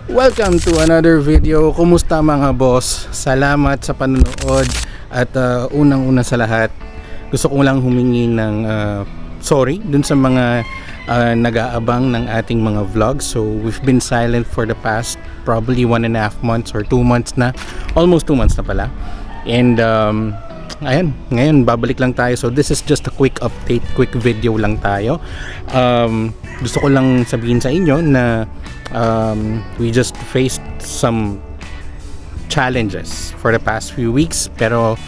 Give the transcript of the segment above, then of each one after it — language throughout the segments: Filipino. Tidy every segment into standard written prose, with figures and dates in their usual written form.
Welcome to another video. Kumusta mga boss? Salamat sa panonood at unang-una sa lahat, gusto ko lang humingi ng sorry dun sa mga nag-aabang ng ating mga vlogs. So we've been silent for the past probably 1.5 months or 2 months na. Almost 2 months na pala. And ayan, ngayon babalik lang tayo. So this is just a quick update, quick video lang tayo. Gusto ko lang sabihin sa inyo na we just faced some challenges for the past few weeks, pero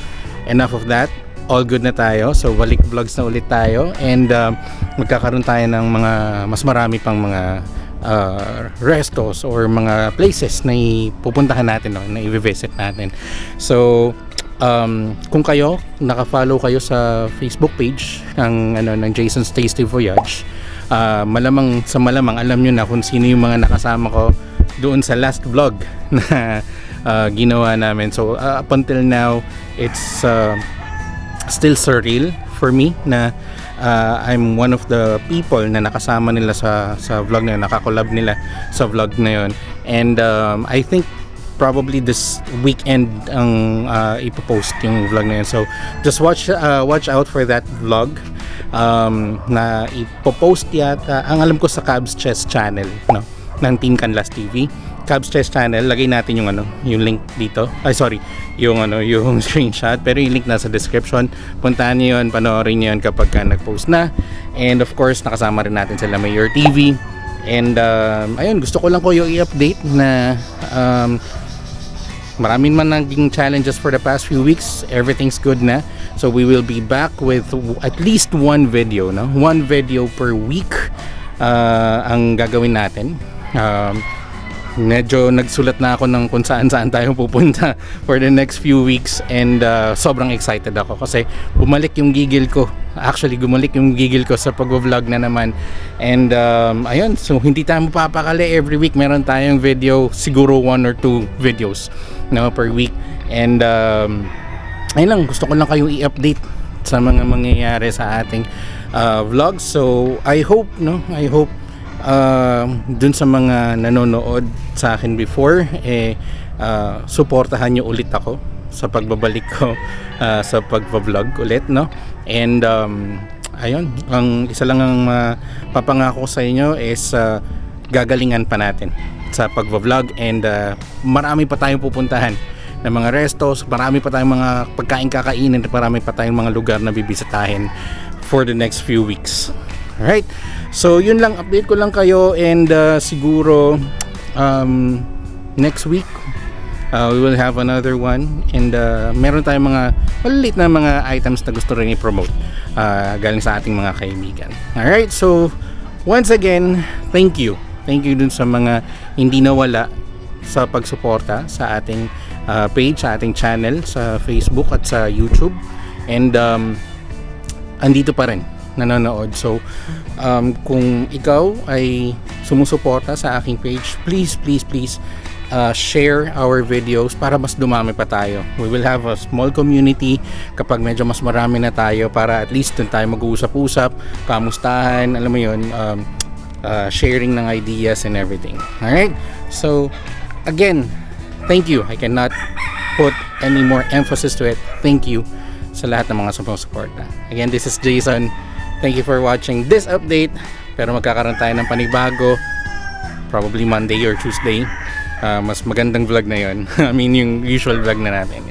enough of that, all good na tayo. So balik vlogs na ulit tayo, and magkakaroon tayo ng mga mas marami pang mga restos or mga places na pupuntahan natin, no, na i-visit natin. So kung kayo naka-follow kayo sa Facebook page ng Jason's Tasty Voyage, malamang alam nyo na kung sino yung mga nakasama ko doon sa last vlog na ginawa namin. So up until now, it's still surreal for me na I'm one of the people na nakasama nila sa vlog na yun, nakakolab nila sa vlog na yun. And I think probably this weekend ang ipopost yung vlog na yun. So just watch out for that vlog na ipopost yata, ang alam ko, sa Cabs Chess channel, no, ng Team Canlas TV. Cabs Chess channel, lagay natin yung link dito. Ay sorry, yung screenshot, pero yung link nasa description. Puntahan niyo yun, panoorin niyo yun kapag nag-post na. And of course, nakasama rin natin sila Mayor TV. And ayun, gusto ko lang kayo i-update na maraming man naging challenges for the past few weeks. Everything's good na. So we will be back with at least one video, no? One video per week ang gagawin natin. Medyo nagsulat na ako ng kung saan tayo pupunta for the next few weeks, and sobrang excited ako kasi bumalik yung gigil ko. Actually, gumalik yung gigil ko sa pag-vlog na naman. And ayun, so hindi tayo mapapakali. Every week meron tayong video, siguro 1 or 2 videos, no, per week. And ayun lang, gusto ko lang kayong i-update sa mga mangyayari sa ating vlogs. So I hope dun sa mga nanonood sa akin before, suportahan nyo ulit ako sa pagbabalik ko sa pagpa-vlog ulit, no? And ayun, ang isa lang ang papangako sa inyo is gagalingan pa natin sa pagpa-vlog, and marami pa tayong pupuntahan ng mga restos, marami pa tayong mga pagkain kakainin, at marami pa tayong mga lugar na bibisitahin for the next few weeks. Alright, so yun lang, update ko lang kayo, and siguro next week we will have another one, and meron tayong mga maliliit na mga items na gusto rin i-promote galing sa ating mga kaibigan. Alright, so once again, thank you dun sa mga hindi nawala sa pagsuporta sa ating page, sa ating channel sa Facebook at sa YouTube, and andito pa rin nanonood. So kung ikaw ay sumusuporta sa aking page, please share our videos para mas dumami pa tayo. We will have a small community kapag medyo mas marami na tayo, para at least dun tayo mag-uusap-usap, kamustahan, alam mo yun, sharing ng ideas and everything. Alright, so again, thank you. I cannot put any more emphasis to it. Thank you sa lahat ng mga sumusuporta. Again, this is Jason. Thank you for watching this update. Pero magkakaroon tayo ng panibago probably Monday or Tuesday. Mas magandang vlog na yun. I mean, yung usual vlog na natin.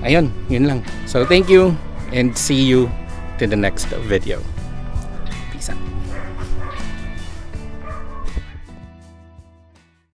Ayun, yun lang. So thank you, and see you to the next video. Peace out.